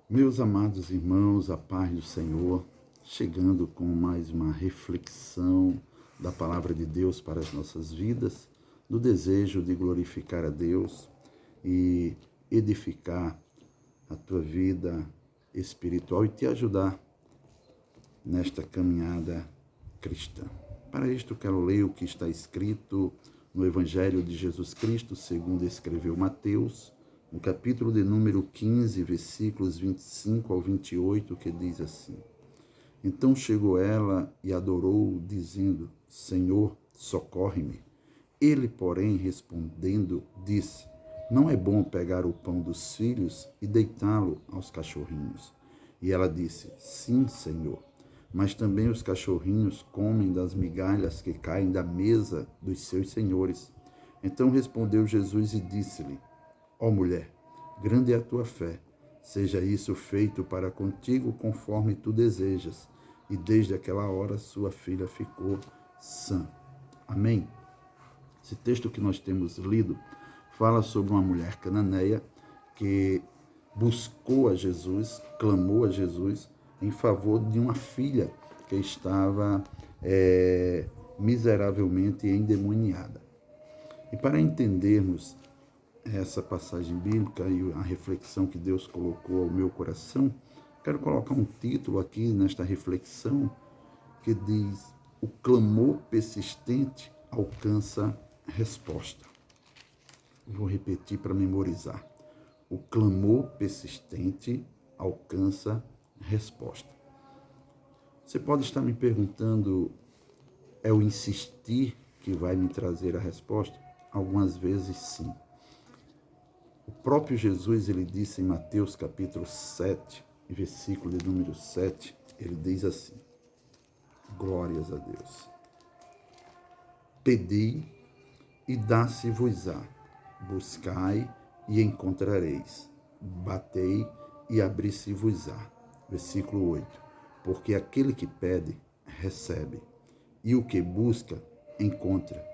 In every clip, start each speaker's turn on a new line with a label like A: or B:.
A: Meus amados irmãos, a paz do Senhor, chegando com mais uma reflexão da palavra de Deus para as nossas vidas, no desejo de glorificar a Deus e edificar a tua vida espiritual e te ajudar nesta caminhada cristã. Para isto, quero ler o que está escrito no Evangelho de Jesus Cristo, segundo escreveu Mateus, no capítulo de número 15, versículos 25 ao 28, que diz assim: Então chegou ela e adorou, dizendo: Senhor, socorre-me. Ele, porém, respondendo, disse: Não é bom pegar o pão dos filhos e deitá-lo aos cachorrinhos. E ela disse: Sim, Senhor, mas também os cachorrinhos comem das migalhas que caem da mesa dos seus senhores. Então respondeu Jesus e disse-lhe: Ó mulher, grande é a tua fé, seja isso feito para contigo conforme tu desejas. E desde aquela hora sua filha ficou sã. Amém? Esse texto que nós temos lido fala sobre uma mulher cananeia que buscou a Jesus, clamou a Jesus em favor de uma filha que estava miseravelmente endemoniada. E para entendermos essa passagem bíblica e a reflexão que Deus colocou ao meu coração, quero colocar um título aqui nesta reflexão que diz: O clamor persistente alcança resposta. Vou repetir para memorizar. O clamor persistente alcança resposta. Você pode estar me perguntando, é o insistir que vai me trazer a resposta? Algumas vezes sim. O próprio Jesus, ele disse em Mateus capítulo 7, versículo de número 7, ele diz assim: Glórias a Deus. Pedi e dá-se-vos-á. Buscai e encontrareis. Batei e abri-se-vos-á. Versículo 8. Porque aquele que pede, recebe. E o que busca, encontra.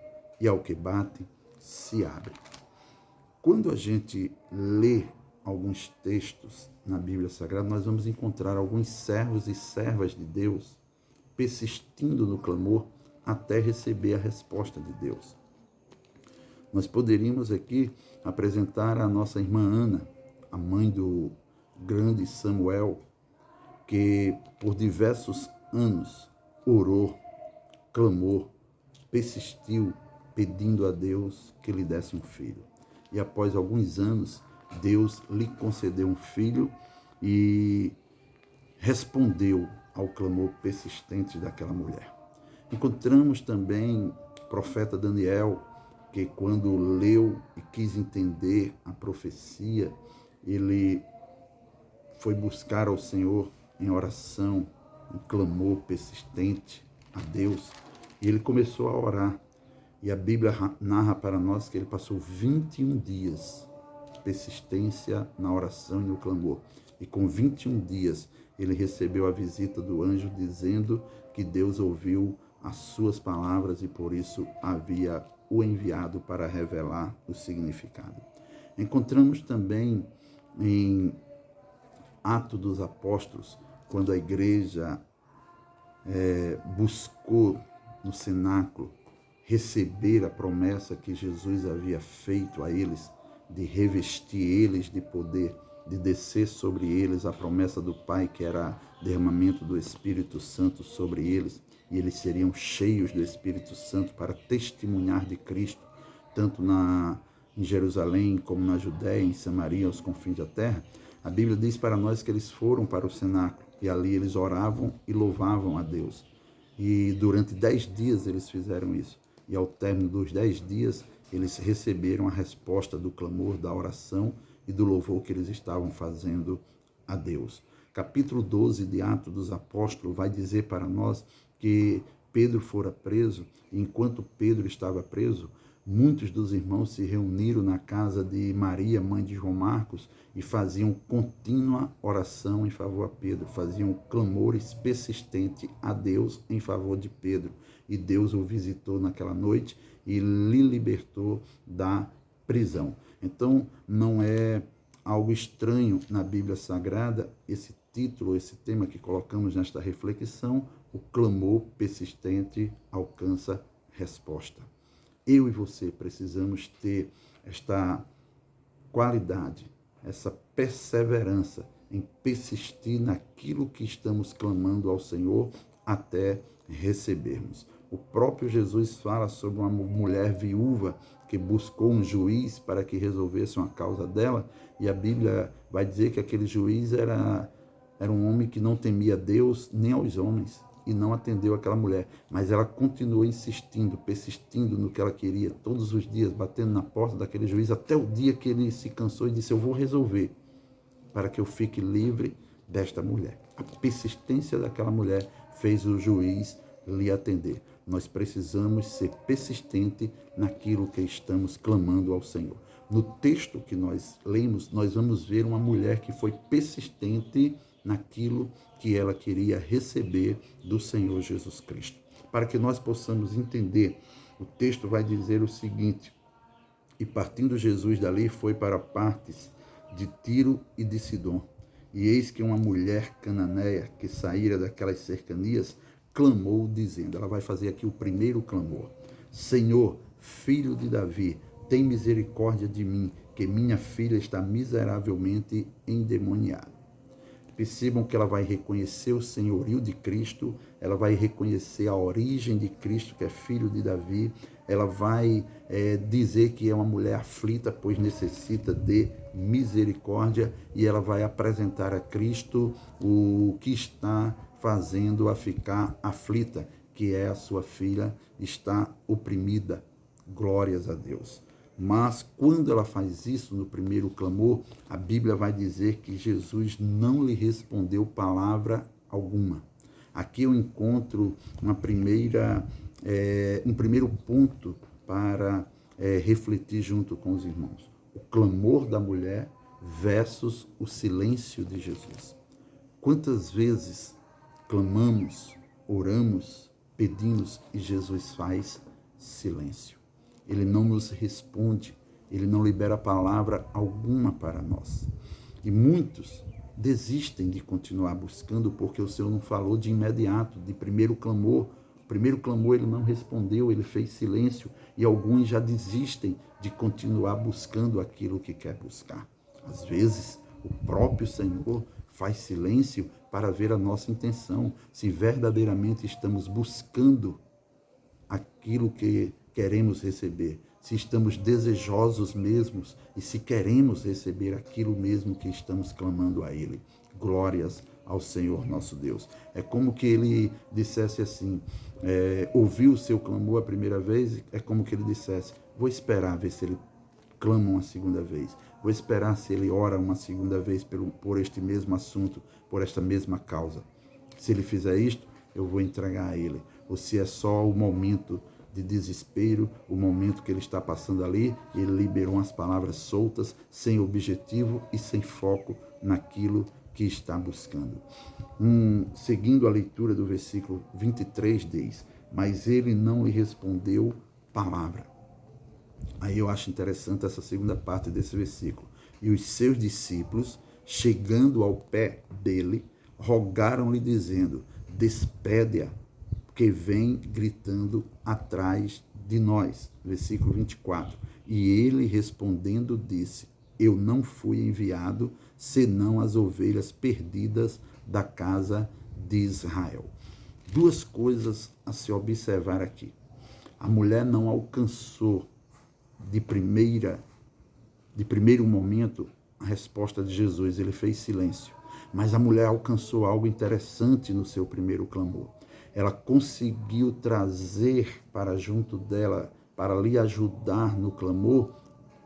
A: E ao que bate, se abre. Quando a gente lê alguns textos na Bíblia Sagrada, nós vamos encontrar alguns servos e servas de Deus persistindo no clamor até receber a resposta de Deus. Nós poderíamos aqui apresentar a nossa irmã Ana, a mãe do grande Samuel, que por diversos anos orou, clamou, persistiu, pedindo a Deus que lhe desse um filho. E após alguns anos, Deus lhe concedeu um filho e respondeu ao clamor persistente daquela mulher. Encontramos também o profeta Daniel, que quando leu e quis entender a profecia, ele foi buscar ao Senhor em oração, um clamor persistente a Deus, e ele começou a orar. E a Bíblia narra para nós que ele passou 21 dias de persistência na oração e no clamor. E com 21 dias ele recebeu a visita do anjo dizendo que Deus ouviu as suas palavras e por isso havia o enviado para revelar o significado. Encontramos também em Atos dos Apóstolos, quando a igreja buscou no cenáculo receber a promessa que Jesus havia feito a eles, de revestir eles de poder, de descer sobre eles a promessa do Pai, que era derramamento do Espírito Santo sobre eles, e eles seriam cheios do Espírito Santo para testemunhar de Cristo, tanto em Jerusalém, como na Judéia, em Samaria, aos confins da terra. A Bíblia diz para nós que eles foram para o cenáculo, e ali eles oravam e louvavam a Deus. E durante 10 dias eles fizeram isso. E ao término dos 10 dias, eles receberam a resposta do clamor, da oração e do louvor que eles estavam fazendo a Deus. Capítulo 12 de Atos dos Apóstolos vai dizer para nós que Pedro fora preso, e enquanto Pedro estava preso, muitos dos irmãos se reuniram na casa de Maria, mãe de João Marcos, e faziam contínua oração em favor a Pedro, faziam clamores persistentes a Deus em favor de Pedro. E Deus o visitou naquela noite e lhe libertou da prisão. Então, não é algo estranho na Bíblia Sagrada, esse título, esse tema que colocamos nesta reflexão, o clamor persistente alcança resposta. Eu e você precisamos ter esta qualidade, essa perseverança em persistir naquilo que estamos clamando ao Senhor até recebermos. O próprio Jesus fala sobre uma mulher viúva que buscou um juiz para que resolvesse uma causa dela, e a Bíblia vai dizer que aquele juiz era um homem que não temia Deus nem aos homens, e não atendeu aquela mulher, mas ela continuou insistindo, persistindo no que ela queria, todos os dias, batendo na porta daquele juiz, até o dia que ele se cansou e disse: eu vou resolver, para que eu fique livre desta mulher. A persistência daquela mulher fez o juiz lhe atender. Nós precisamos ser persistente naquilo que estamos clamando ao Senhor. No texto que nós lemos, nós vamos ver uma mulher que foi persistente naquilo que ela queria receber do Senhor Jesus Cristo. Para que nós possamos entender, o texto vai dizer o seguinte: e partindo Jesus dali, foi para partes de Tiro e de Sidom. E eis que uma mulher cananeia, que saíra daquelas cercanias, clamou, dizendo, ela vai fazer aqui o primeiro clamor: Senhor, filho de Davi, tem misericórdia de mim, que minha filha está miseravelmente endemoniada. Percebam que ela vai reconhecer o senhorio de Cristo, ela vai reconhecer a origem de Cristo, que é filho de Davi, ela vai dizer que é uma mulher aflita, pois necessita de misericórdia, e ela vai apresentar a Cristo o que está fazendo-a ficar aflita, que é a sua filha está oprimida. Glórias a Deus. Mas quando ela faz isso no primeiro clamor, a Bíblia vai dizer que Jesus não lhe respondeu palavra alguma. Aqui eu encontro um primeiro ponto para refletir junto com os irmãos. O clamor da mulher versus o silêncio de Jesus. Quantas vezes clamamos, oramos, pedimos e Jesus faz silêncio? Ele não nos responde, ele não libera palavra alguma para nós. E muitos desistem de continuar buscando porque o Senhor não falou de imediato, de primeiro clamor. O primeiro clamor ele não respondeu, ele fez silêncio, e alguns já desistem de continuar buscando aquilo que quer buscar. Às vezes, o próprio Senhor faz silêncio para ver a nossa intenção, se verdadeiramente estamos buscando aquilo que queremos receber, se estamos desejosos mesmos e se queremos receber aquilo mesmo que estamos clamando a Ele. Glórias ao Senhor nosso Deus. É como que Ele dissesse assim, ouviu o seu clamor a primeira vez, é como que Ele dissesse, vou esperar ver se Ele clama uma segunda vez, vou esperar se Ele ora uma segunda vez por este mesmo assunto, por esta mesma causa. Se Ele fizer isto, eu vou entregar a Ele. Ou se é só o momento de desespero, o momento que ele está passando ali, ele liberou umas palavras soltas, sem objetivo e sem foco naquilo que está buscando. Seguindo a leitura do versículo 23, diz, mas ele não lhe respondeu palavra. Aí eu acho interessante essa segunda parte desse versículo. E os seus discípulos, chegando ao pé dele, rogaram-lhe dizendo, despede-a, que vem gritando atrás de nós. Versículo 24. E ele respondendo disse, eu não fui enviado, senão as ovelhas perdidas da casa de Israel. Duas coisas a se observar aqui. A mulher não alcançou de primeiro momento a resposta de Jesus, ele fez silêncio. Mas a mulher alcançou algo interessante no seu primeiro clamor. Ela conseguiu trazer para junto dela, para lhe ajudar no clamor,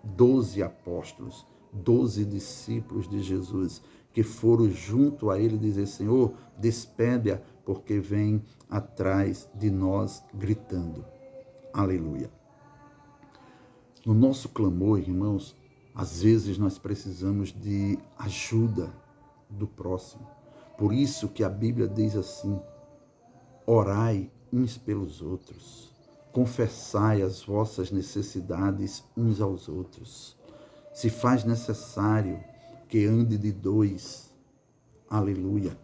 A: 12 apóstolos, 12 discípulos de Jesus, que foram junto a ele dizer, Senhor, despede-a, porque vem atrás de nós gritando. Aleluia. No nosso clamor, irmãos, às vezes nós precisamos de ajuda do próximo. Por isso que a Bíblia diz assim, orai uns pelos outros, confessai as vossas necessidades uns aos outros. Se faz necessário que ande de dois. Aleluia.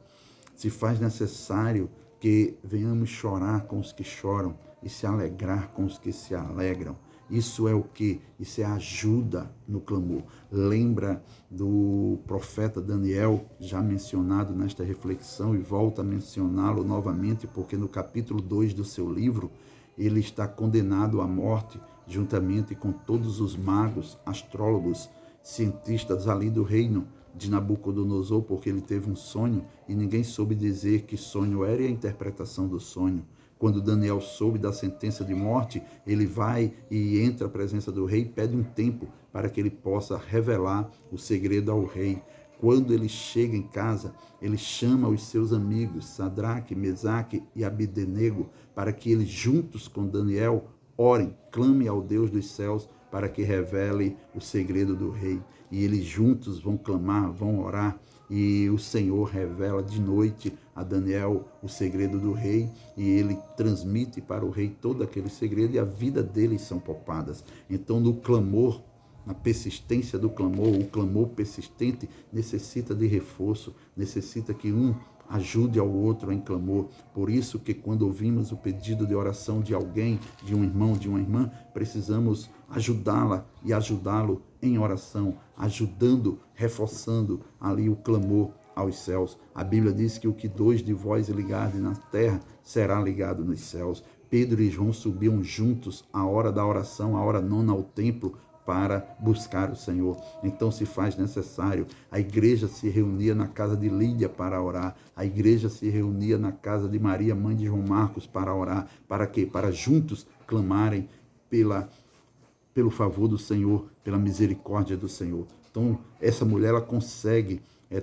A: Se faz necessário que venhamos chorar com os que choram e se alegrar com os que se alegram. Isso é o que? Isso é ajuda no clamor. Lembra do profeta Daniel, já mencionado nesta reflexão, e volta a mencioná-lo novamente, porque no capítulo 2 do seu livro, ele está condenado à morte, juntamente com todos os magos, astrólogos, cientistas ali do reino de Nabucodonosor, porque ele teve um sonho e ninguém soube dizer que sonho era e a interpretação do sonho. Quando Daniel soube da sentença de morte, ele vai e entra à presença do rei e pede um tempo para que ele possa revelar o segredo ao rei. Quando ele chega em casa, ele chama os seus amigos, Sadraque, Mesaque e Abdenego, para que eles juntos com Daniel orem, clamem ao Deus dos céus para que revele o segredo do rei. E eles juntos vão clamar, vão orar, e o Senhor revela de noite a Daniel o segredo do rei, e ele transmite para o rei todo aquele segredo, e a vida deles são poupadas. Então, no clamor, na persistência do clamor, o clamor persistente necessita de reforço, necessita que um ajude ao outro em clamor. Por isso que quando ouvimos o pedido de oração de alguém, de um irmão, de uma irmã, precisamos ajudá-la e ajudá-lo em oração, ajudando, reforçando ali o clamor aos céus. A Bíblia diz que o que dois de vós ligarem na terra será ligado nos céus. Pedro e João subiam juntos à hora da oração, à hora nona ao templo, para buscar o Senhor. Então se faz necessário. A igreja se reunia na casa de Lídia para orar. A igreja se reunia na casa de Maria, mãe de João Marcos, para orar. Para quê? Para juntos clamarem pelo favor do Senhor, pela misericórdia do Senhor. Então essa mulher, ela consegue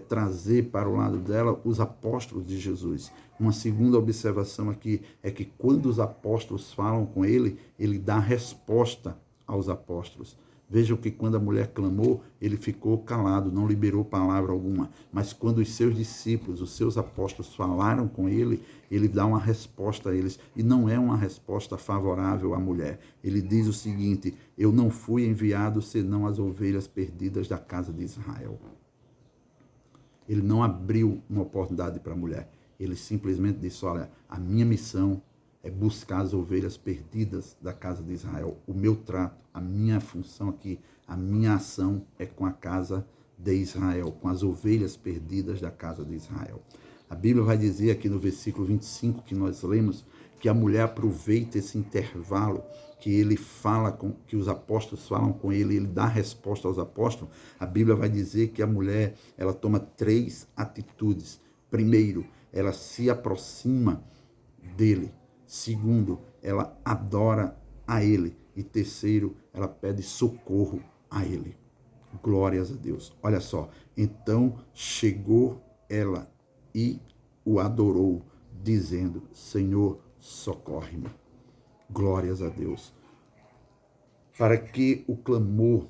A: trazer para o lado dela os apóstolos de Jesus. Uma segunda observação aqui é que quando os apóstolos falam com ele, ele dá resposta aos apóstolos. Vejam que quando a mulher clamou, ele ficou calado, não liberou palavra alguma. Mas quando os seus discípulos, os seus apóstolos falaram com ele, ele dá uma resposta a eles. E não é uma resposta favorável à mulher. Ele diz o seguinte: eu não fui enviado senão as ovelhas perdidas da casa de Israel. Ele não abriu uma oportunidade para a mulher. Ele simplesmente disse: olha, a minha missão é buscar as ovelhas perdidas da casa de Israel. O meu trato, a minha função aqui, a minha ação é com a casa de Israel, com as ovelhas perdidas da casa de Israel. A Bíblia vai dizer aqui no versículo 25 que nós lemos, que a mulher aproveita esse intervalo que ele fala, que os apóstolos falam com ele, ele dá resposta aos apóstolos. A Bíblia vai dizer que a mulher, ela toma 3 atitudes. Primeiro, ela se aproxima dele. Segundo, ela adora a ele. E terceiro, ela pede socorro a ele. Glórias a Deus. Olha só. Então chegou ela e o adorou, dizendo: Senhor, socorre-me. Glórias a Deus. Para que o clamor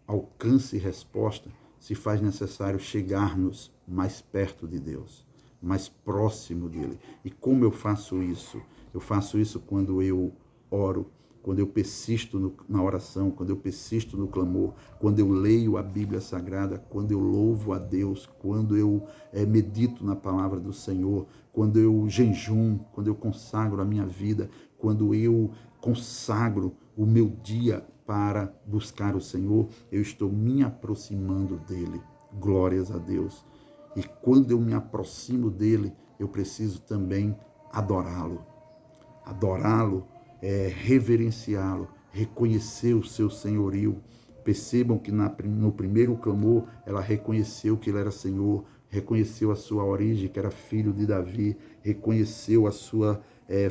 A: alcance resposta, se faz necessário chegar-nos mais perto de Deus, mais próximo dele. E como eu faço isso? Eu faço isso quando eu oro, quando eu persisto na oração, quando eu persisto no clamor, quando eu leio a Bíblia Sagrada, quando eu louvo a Deus, quando eu medito na palavra do Senhor, quando eu jejum, quando eu consagro a minha vida, quando eu consagro o meu dia para buscar o Senhor, eu estou me aproximando dele. Glórias a Deus. E quando eu me aproximo dele, eu preciso também adorá-lo. Adorá-lo é reverenciá-lo, reconhecer o seu senhorio. Percebam que no primeiro clamor, ela reconheceu que ele era Senhor, reconheceu a sua origem, que era filho de Davi, reconheceu a sua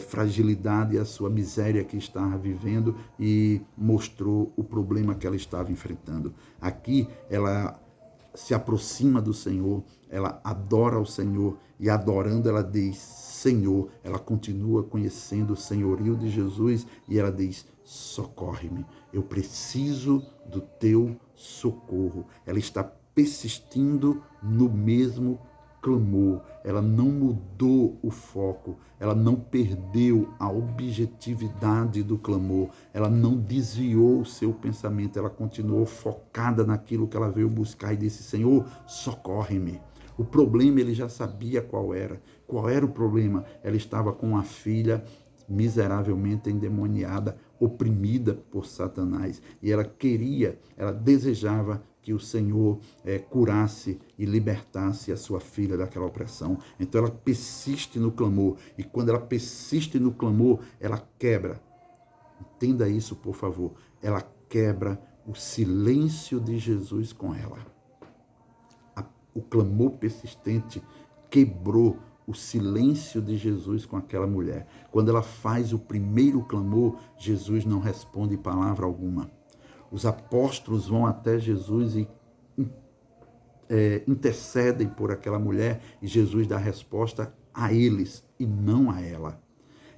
A: fragilidade e a sua miséria que estava vivendo e mostrou o problema que ela estava enfrentando. Aqui, ela se aproxima do Senhor, ela adora o Senhor e adorando ela diz Senhor, ela continua conhecendo o senhorio de Jesus e ela diz: socorre-me, eu preciso do teu socorro. Ela está persistindo no mesmo clamou, ela não mudou o foco, ela não perdeu a objetividade do clamor, ela não desviou o seu pensamento, ela continuou focada naquilo que ela veio buscar e disse: Senhor, socorre-me. O problema ele já sabia qual era. Qual era o problema? Ela estava com uma filha miseravelmente endemoniada, oprimida por Satanás. E ela desejava que o Senhor curasse e libertasse a sua filha daquela opressão. Então ela persiste no clamor. E quando ela persiste no clamor, ela quebra. Entenda isso, por favor. Ela quebra o silêncio de Jesus com ela. O clamor persistente quebrou o silêncio de Jesus com aquela mulher. Quando ela faz o primeiro clamor, Jesus não responde palavra alguma. Os apóstolos vão até Jesus e intercedem por aquela mulher e Jesus dá resposta a eles e não a ela.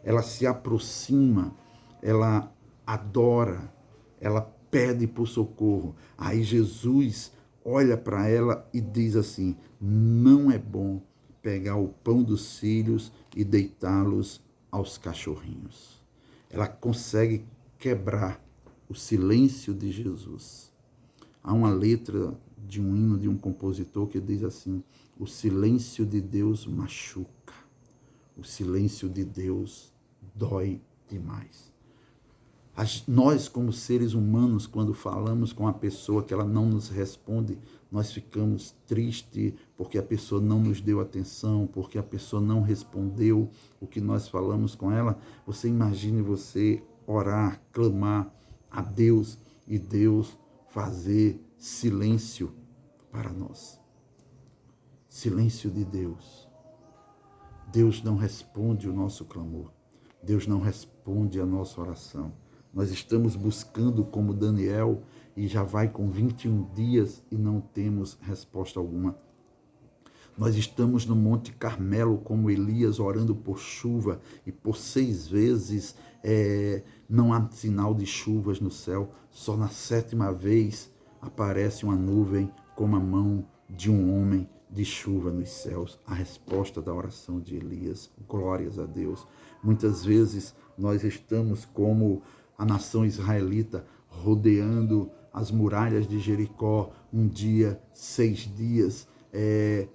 A: Ela se aproxima, ela adora, ela pede por socorro. Aí Jesus olha para ela e diz assim: não é bom pegar o pão dos filhos e deitá-los aos cachorrinhos. Ela consegue quebrar o silêncio de Jesus. Há uma letra de um hino de um compositor que diz assim: o silêncio de Deus machuca, o silêncio de Deus dói demais. Nós, como seres humanos, quando falamos com a pessoa que ela não nos responde, nós ficamos tristes porque a pessoa não nos deu atenção, porque a pessoa não respondeu o que nós falamos com ela. Você imagine você orar, clamar a Deus e Deus fazer silêncio para nós. Silêncio de Deus. Deus não responde o nosso clamor. Deus não responde a nossa oração. Nós estamos buscando como Daniel e já vai com 21 dias e não temos resposta alguma. Nós estamos no Monte Carmelo como Elias orando por chuva e por 6 vezes não há sinal de chuvas no céu. Só na 7ª vez aparece uma nuvem como a mão de um homem de chuva nos céus. A resposta da oração de Elias. Glórias a Deus. Muitas vezes nós estamos como a nação israelita rodeando as muralhas de Jericó, um dia, 6 dias,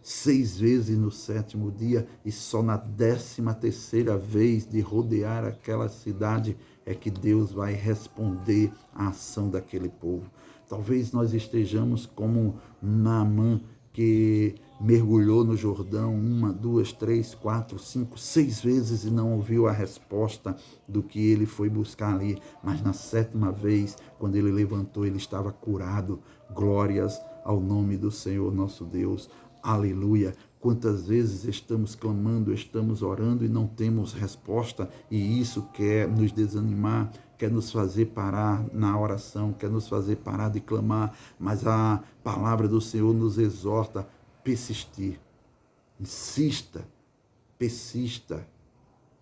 A: 6 vezes no 7º dia, e só na 13ª vez de rodear aquela cidade é que Deus vai responder à ação daquele povo. Talvez nós estejamos como Naamã, que mergulhou no Jordão 1, 2, 3, 4, 5, 6 vezes e não ouviu a resposta do que ele foi buscar ali. Mas na 7ª vez, quando ele levantou, ele estava curado. Glórias ao nome do Senhor nosso Deus. Aleluia. Quantas vezes estamos clamando, estamos orando e não temos resposta, e isso quer nos desanimar, quer nos fazer parar na oração, quer nos fazer parar de clamar, mas a palavra do Senhor nos exorta a persistir. Insista, persista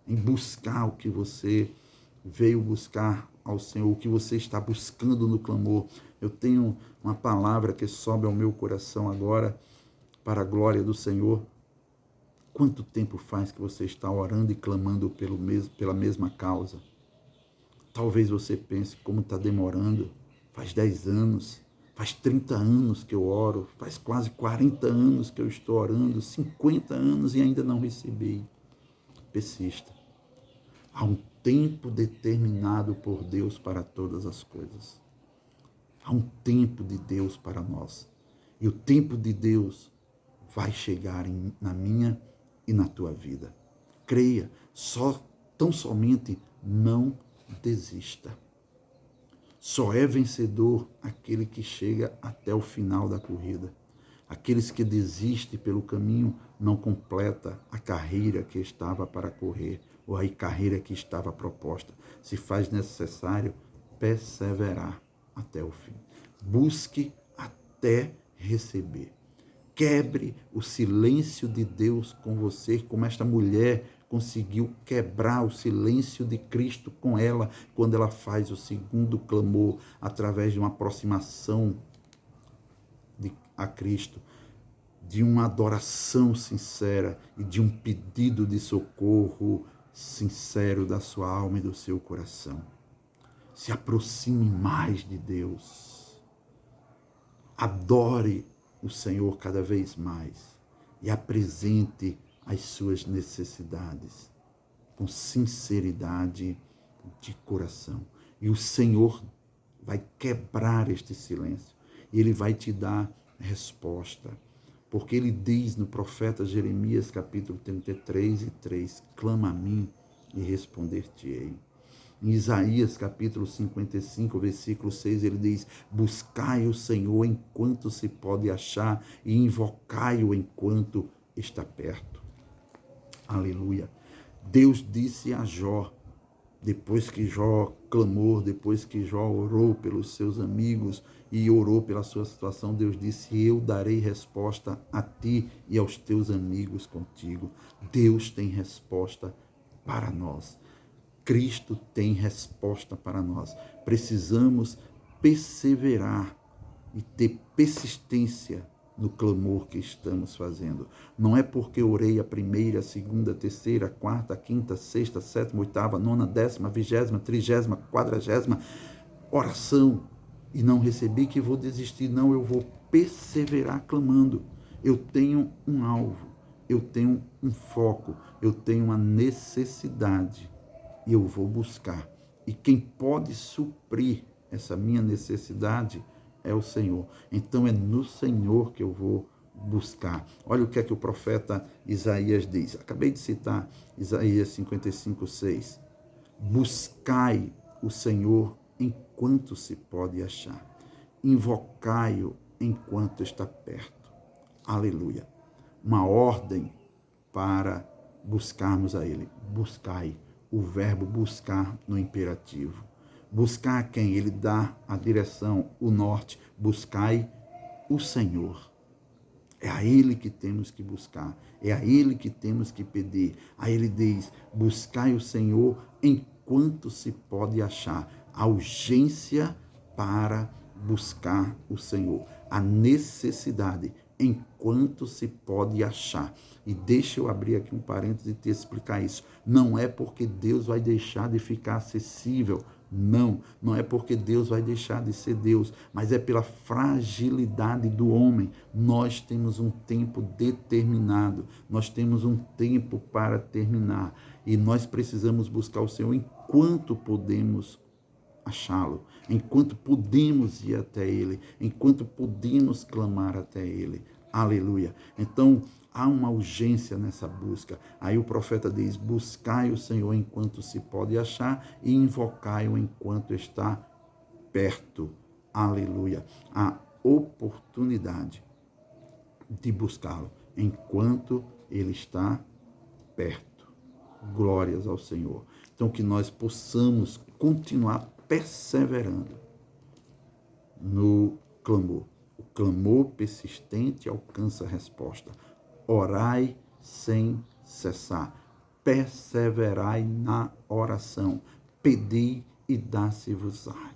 A: em buscar o que você veio buscar ao Senhor, o que você está buscando no clamor. Eu tenho uma palavra que sobe ao meu coração agora, para a glória do Senhor. Quanto tempo faz que você está orando e clamando pela mesma causa? Talvez você pense como está demorando. Faz 10 anos, faz 30 anos que eu oro, faz quase 40 anos que eu estou orando, 50 anos e ainda não recebi. Persista. Há um tempo determinado por Deus para todas as coisas. Há um tempo de Deus para nós. E o tempo de Deus vai chegar na minha e na tua vida. Creia, tão somente não desista. Só é vencedor aquele que chega até o final da corrida. Aqueles que desistem pelo caminho não completa a carreira que estava para correr, ou a carreira que estava proposta. Se faz necessário perseverar até o fim. Busque até receber. Quebre o silêncio de Deus com você, como esta mulher conseguiu quebrar o silêncio de Cristo com ela, quando ela faz o segundo clamor, através de uma aproximação a Cristo. de uma adoração sincera e de um pedido de socorro sincero da sua alma e do seu coração. Se aproxime mais de Deus. Adore o Senhor cada vez mais e apresente as suas necessidades com sinceridade de coração. E o Senhor vai quebrar este silêncio e Ele vai te dar resposta. Porque Ele diz no profeta Jeremias, capítulo 33:3, clama a mim e responder-te-ei. Em Isaías, capítulo 55, versículo 6, ele diz: buscai o Senhor enquanto se pode achar e invocai-o enquanto está perto. Aleluia. Deus disse a Jó, depois que Jó clamou, depois que Jó orou pelos seus amigos e orou pela sua situação, Deus disse: eu darei resposta a ti e aos teus amigos contigo. Deus tem resposta para nós. Cristo tem resposta para nós. Precisamos perseverar e ter persistência no clamor que estamos fazendo. Não é porque orei a primeira, a segunda, a terceira, a quarta, a quinta, a sexta, a sétima, a oitava, a nona, a 10ª, a 20ª, a 30ª, a 40ª oração e não recebi que vou desistir. Não, eu vou perseverar clamando. Eu tenho um alvo, eu tenho um foco, eu tenho uma necessidade e eu vou buscar. E quem pode suprir essa minha necessidade é o Senhor. Então é no Senhor que eu vou buscar. Olha o que é que o profeta Isaías diz. Acabei de citar Isaías 55:6. Buscai o Senhor enquanto se pode achar. Invocai-o enquanto está perto. Aleluia. Uma ordem para buscarmos a Ele. Buscai. O verbo buscar no imperativo. Buscar quem? Ele dá a direção, o norte. Buscai o Senhor. É a Ele que temos que buscar. É a Ele que temos que pedir. Aí Ele diz: buscai o Senhor enquanto se pode achar. A urgência para buscar o Senhor. A necessidade enquanto se pode achar. E deixa eu abrir aqui um parênteses e te explicar isso. Não é porque Deus vai deixar de ficar acessível. Não é porque Deus vai deixar de ser Deus, mas é pela fragilidade do homem. Nós temos um tempo determinado, nós temos um tempo para terminar e nós precisamos buscar o Senhor enquanto podemos achá-lo, enquanto podemos ir até Ele, enquanto podemos clamar até Ele. Aleluia. Então, há uma urgência nessa busca. Aí o profeta diz: buscai o Senhor enquanto se pode achar e invocai-o enquanto está perto. Aleluia. A oportunidade de buscá-lo enquanto Ele está perto. Glórias ao Senhor. Então, que nós possamos continuar perseverando no clamor. O clamor persistente alcança a resposta. Orai sem cessar. Perseverai na oração. Pedi e dá-se-vos-á.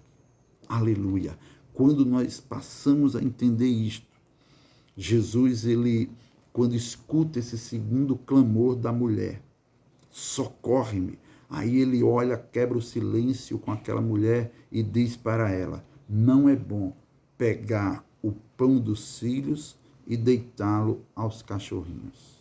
A: Aleluia. Quando nós passamos a entender isto, Jesus, ele, quando escuta esse segundo clamor da mulher, socorre-me. Aí ele olha, quebra o silêncio com aquela mulher e diz para ela: não é bom pegar o pão dos filhos e deitá-lo aos cachorrinhos.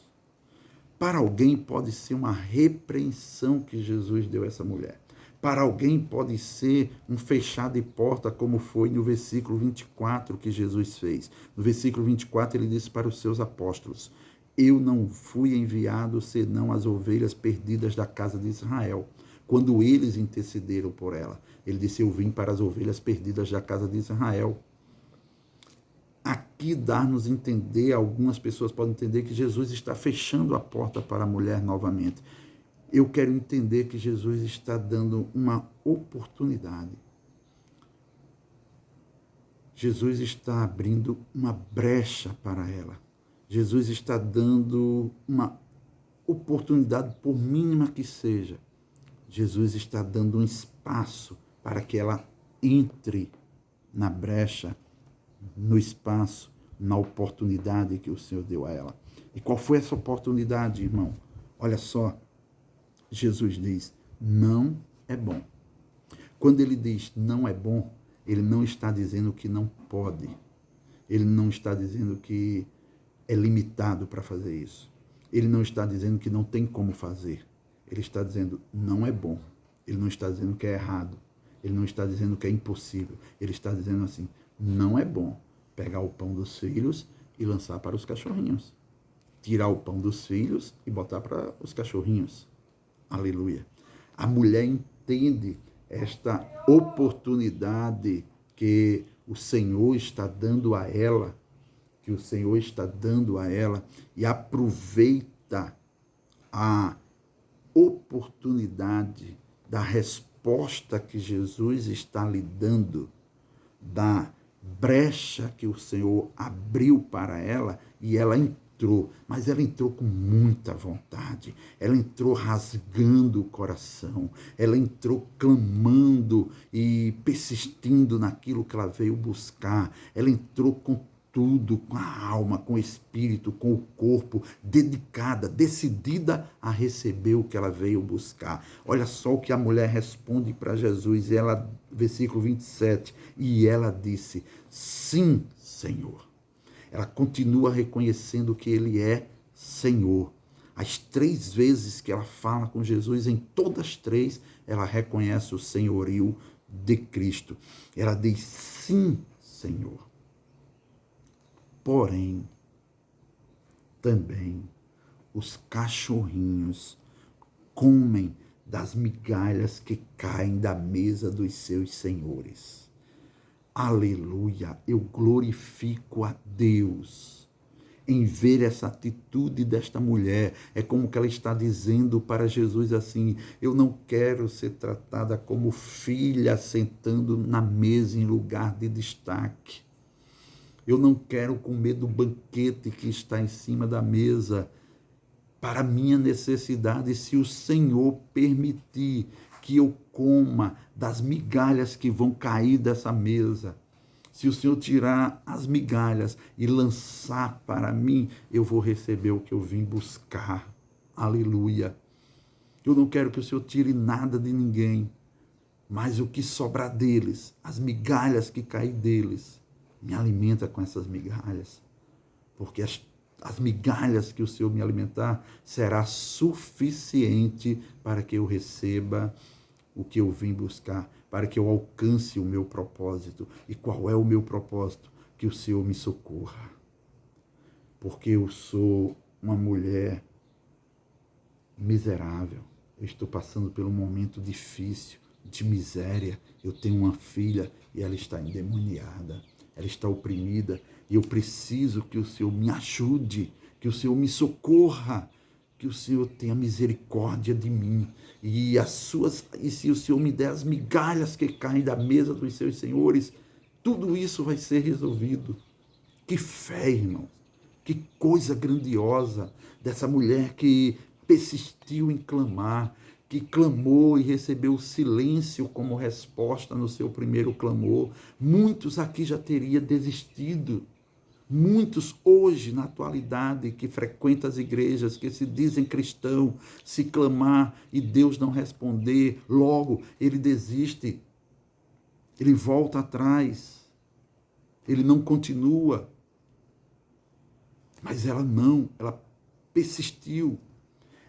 A: Para alguém pode ser uma repreensão que Jesus deu a essa mulher. Para alguém pode ser um fechar de porta, como foi no versículo 24 que Jesus fez. No versículo 24 ele disse para os seus apóstolos: eu não fui enviado senão as ovelhas perdidas da casa de Israel. Quando eles intercederam por ela, ele disse: eu vim para as ovelhas perdidas da casa de Israel. Aqui dá-nos entender, algumas pessoas podem entender que Jesus está fechando a porta para a mulher novamente. Eu quero entender que Jesus está dando uma oportunidade. Jesus está abrindo uma brecha para ela. Jesus está dando uma oportunidade, por mínima que seja. Jesus está dando um espaço para que ela entre na brecha, no espaço, na oportunidade que o Senhor deu a ela. E qual foi essa oportunidade, irmão? Olha só, Jesus diz, não é bom. Quando ele diz não é bom, ele não está dizendo que não pode. Ele não está dizendo que é limitado para fazer isso. Ele não está dizendo que não tem como fazer. Ele está dizendo não é bom. Ele não está dizendo que é errado. Ele não está dizendo que é impossível. Ele está dizendo assim, não é bom pegar o pão dos filhos e lançar para os cachorrinhos. Tirar o pão dos filhos e botar para os cachorrinhos. Aleluia. A mulher entende esta oportunidade que o Senhor está dando a ela, e aproveita a oportunidade da resposta que Jesus está lhe dando, da brecha que o Senhor abriu para ela, e ela entrou, mas ela entrou com muita vontade, ela entrou rasgando o coração, ela entrou clamando e persistindo naquilo que ela veio buscar, ela entrou com tudo, com a alma, com o espírito, com o corpo, dedicada, decidida a receber o que ela veio buscar. Olha só o que a mulher responde para Jesus, ela, versículo 27, e ela disse, sim, Senhor. Ela continua reconhecendo que ele é Senhor. As 3 vezes que ela fala com Jesus, em todas 3, ela reconhece o senhorio de Cristo. Ela diz, sim, Senhor. Porém, também os cachorrinhos comem das migalhas que caem da mesa dos seus senhores. Aleluia! Eu glorifico a Deus em ver essa atitude desta mulher. É como que ela está dizendo para Jesus assim, eu não quero ser tratada como filha sentando na mesa em lugar de destaque. Eu não quero comer do banquete que está em cima da mesa para minha necessidade. Se o Senhor permitir que eu coma das migalhas que vão cair dessa mesa, se o Senhor tirar as migalhas e lançar para mim, eu vou receber o que eu vim buscar. Aleluia. Eu não quero que o Senhor tire nada de ninguém, mas o que sobrar deles, as migalhas que cair deles, me alimenta com essas migalhas, porque as migalhas que o Senhor me alimentar será suficiente para que eu receba o que eu vim buscar, para que eu alcance o meu propósito. E qual é o meu propósito? Que o Senhor me socorra, porque eu sou uma mulher miserável, eu estou passando por um momento difícil, de miséria, eu tenho uma filha e ela está endemoniada, ela está oprimida, e eu preciso que o Senhor me ajude, que o Senhor me socorra, que o Senhor tenha misericórdia de mim, e se o Senhor me der as migalhas que caem da mesa dos seus senhores, tudo isso vai ser resolvido. Que fé, irmãos, que coisa grandiosa dessa mulher que persistiu em clamar, que clamou e recebeu o silêncio como resposta no seu primeiro clamor. Muitos aqui já teriam desistido. Muitos hoje, na atualidade, que frequentam as igrejas, que se dizem cristão, se clamar e Deus não responder, logo ele desiste, ele volta atrás, ele não continua. Mas ela não, ela persistiu,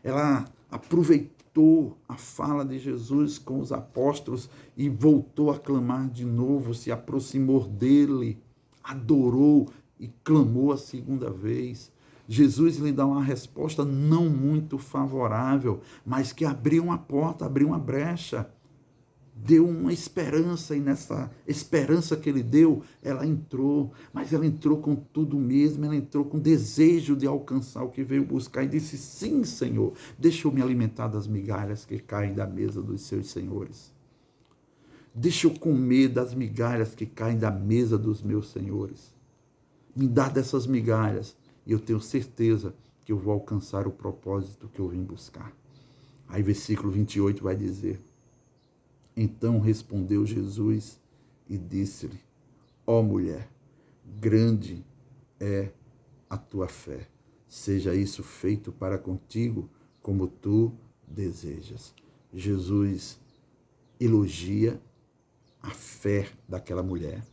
A: ela aproveitou a fala de Jesus com os apóstolos e voltou a clamar de novo, se aproximou dele, adorou e clamou a segunda vez. Jesus lhe dá uma resposta não muito favorável, mas que abriu uma porta, abriu uma brecha, deu uma esperança, e nessa esperança que ele deu, ela entrou, mas ela entrou com tudo mesmo, ela entrou com desejo de alcançar o que veio buscar e disse, sim, Senhor, deixa eu me alimentar das migalhas que caem da mesa dos seus senhores. Deixa eu comer das migalhas que caem da mesa dos meus senhores. Me dá dessas migalhas e eu tenho certeza que eu vou alcançar o propósito que eu vim buscar. Aí versículo 28 vai dizer, então respondeu Jesus e disse-lhe, ó mulher, grande é a tua fé. Seja isso feito para contigo como tu desejas. Jesus elogia a fé daquela mulher,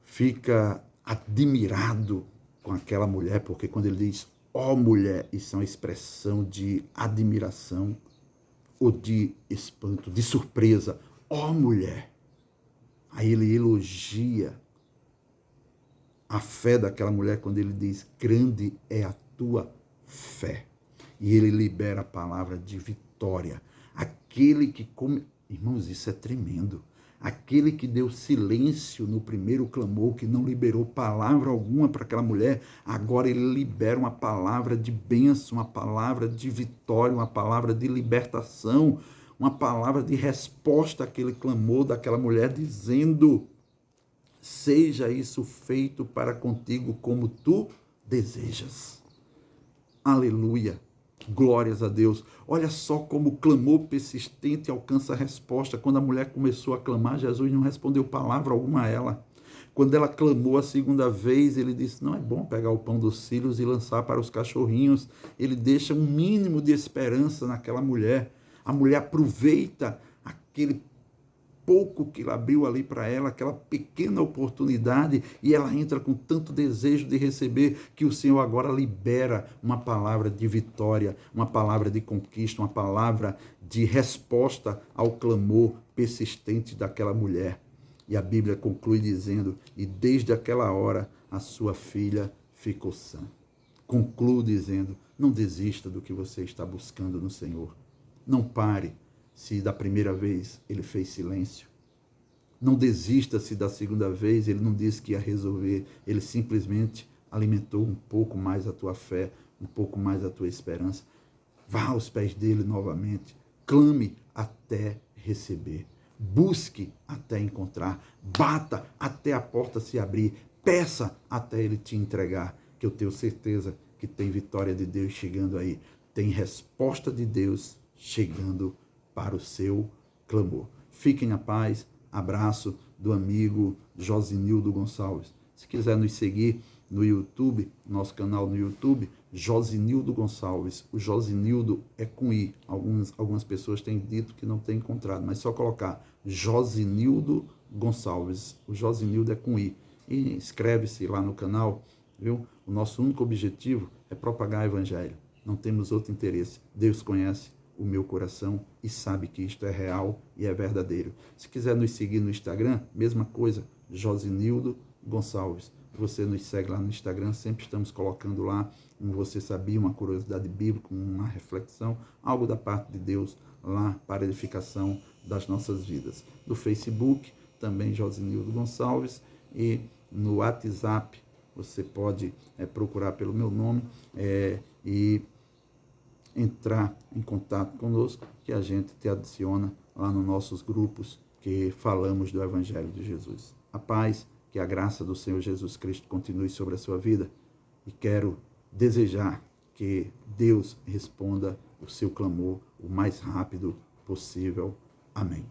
A: fica admirado com aquela mulher, porque quando ele diz, ó mulher, isso é uma expressão de admiração ou de espanto, de surpresa, ó mulher. Aí ele elogia a fé daquela mulher quando ele diz, grande é a tua fé. E ele libera a palavra de vitória. Aquele que come... Irmãos, isso é tremendo. Aquele que deu silêncio no primeiro clamor, que não liberou palavra alguma para aquela mulher, agora ele libera uma palavra de bênção, uma palavra de vitória, uma palavra de libertação, uma palavra de resposta àquele clamor daquela mulher, dizendo, seja isso feito para contigo como tu desejas. Aleluia. Glórias a Deus. Olha só como o clamor persistente alcança a resposta. Quando a mulher começou a clamar, Jesus não respondeu palavra alguma a ela. Quando ela clamou a segunda vez, ele disse, não é bom pegar o pão dos filhos e lançar para os cachorrinhos. Ele deixa um mínimo de esperança naquela mulher. A mulher aproveita aquele pouco que ele abriu ali para ela, aquela pequena oportunidade, e ela entra com tanto desejo de receber, que o Senhor agora libera uma palavra de vitória, uma palavra de conquista, uma palavra de resposta ao clamor persistente daquela mulher. E a Bíblia conclui dizendo, e desde aquela hora a sua filha ficou sã. Conclui dizendo, não desista do que você está buscando no Senhor. Não pare. Se da primeira vez ele fez silêncio. Não desista se da segunda vez ele não disse que ia resolver. Ele simplesmente alimentou um pouco mais a tua fé, um pouco mais a tua esperança. Vá aos pés dele novamente. Clame até receber. Busque até encontrar. Bata até a porta se abrir. Peça até ele te entregar. Que eu tenho certeza que tem vitória de Deus chegando aí. Tem resposta de Deus chegando para o seu clamor. Fiquem na paz. Abraço do amigo Josinildo Gonçalves. Se quiser nos seguir no YouTube, nosso canal no YouTube, Josinildo Gonçalves. O Josinildo é com I. Algumas pessoas têm dito que não têm encontrado, mas só colocar Josinildo Gonçalves. O Josinildo é com I. E inscreve-se lá no canal, viu? O nosso único objetivo é propagar o Evangelho. Não temos outro interesse. Deus conhece o meu coração e sabe que isto é real e é verdadeiro. Se quiser nos seguir no Instagram, mesma coisa, Josinildo Gonçalves. Você nos segue lá no Instagram, sempre estamos colocando lá um Você Sabia, uma curiosidade bíblica, uma reflexão, algo da parte de Deus lá para a edificação das nossas vidas. No Facebook, também Josinildo Gonçalves, e no WhatsApp, você pode procurar pelo meu nome e entrar em contato conosco, que a gente te adiciona lá nos nossos grupos que falamos do Evangelho de Jesus. A paz, que a graça do Senhor Jesus Cristo continue sobre a sua vida, e quero desejar que Deus responda o seu clamor o mais rápido possível. Amém.